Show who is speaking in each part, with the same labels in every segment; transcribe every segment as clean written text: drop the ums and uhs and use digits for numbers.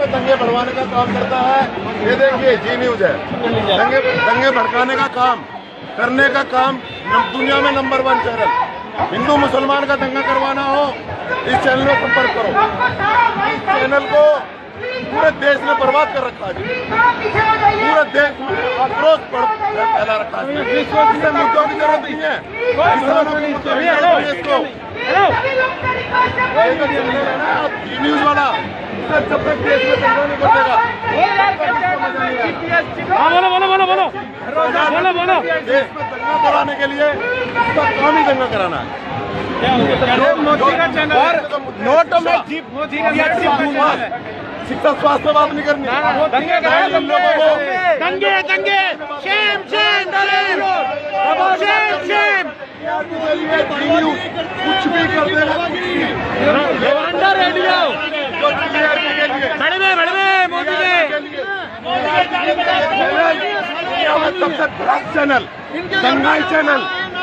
Speaker 1: में दंगे बढ़वाने का काम करता है। ये देखिए जी न्यूज है, दंगे भड़काने का काम करने का काम दुनिया में नंबर 1 चैनल। हिंदू मुसलमान का दंगा करवाना हो इस चैनल में संपर्क करो। इस चैनल को पूरे देश में बर्बाद कर रखा है, पूरे देश में आक्रोश फैला रखा है। इससे मुद्दों की जरूरत नहीं है, इसको न्यूज वाला जब तक देश में दंगा नहीं बढ़ेगा। बोलो देश में दंगा कराने के लिए उसका काम ही दंगा कराना है। नोटों में शिक्षा स्वास्थ्य बात नहीं करनी, लोगों को दंगे शेम कुछ भी कर देगा। रेडियो मोदी सबसे बड़ा चैनल दंगाई चैनल,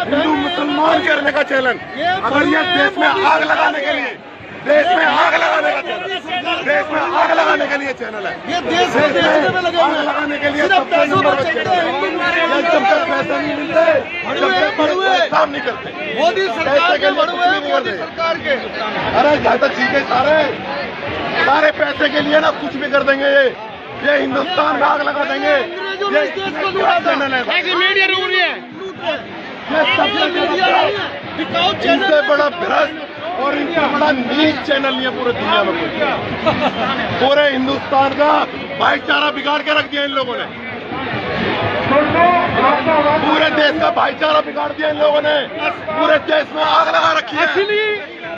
Speaker 1: हिंदू मुसलमान करने का चैनल। अगर ये देश में आग लगाने के लिए देश में आग लगाने का चैनल है। ये देश में आग लगाने के लिए जब तक पैसा नहीं मिलते काम नहीं करते। मोदी सरकार के सरकार के अरे ज्यादा ठीक है, सारे पैसे के लिए ना कुछ भी कर देंगे। ये हिंदुस्तान में आग लगा देंगे। ये चैनल है, इनसे बड़ा भ्रष्ट और इनसे बड़ा नीच चैनल नहीं है पूरे दुनिया में कोई। पूरे हिंदुस्तान का भाईचारा बिगाड़ के रख दिया इन लोगों ने, पूरे देश का भाईचारा बिगाड़ दिया इन लोगों ने, पूरे देश में आग लगा रखी है।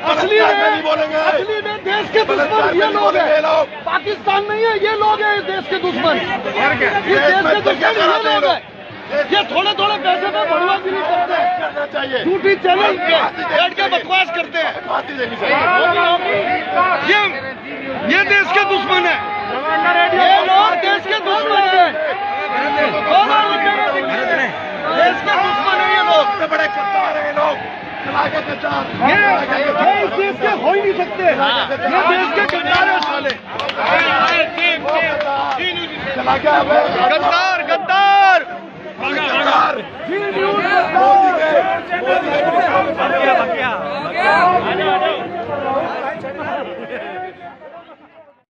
Speaker 1: असली नहीं बोलेंगे, असली में देश के दुश्मन ये लोग हैं। पाकिस्तान नहीं है, ये लोग हैं देश के दुश्मन। ये देश के दुश्मन ये लोग हैं। ये थोड़े पैसे में बढ़वागिरी करते हैं, झूठी चैनल बैठ के बकवास करते हैं। ये देश के दुश्मन है, ये लोग देश के दुश्मन है, देश के दुश्मन है। ये लोग बड़े कद्दार हैं, ये लोग ये इस देश के हो ही नहीं सकते। ये देश के कद्दार है साले, गद्दार।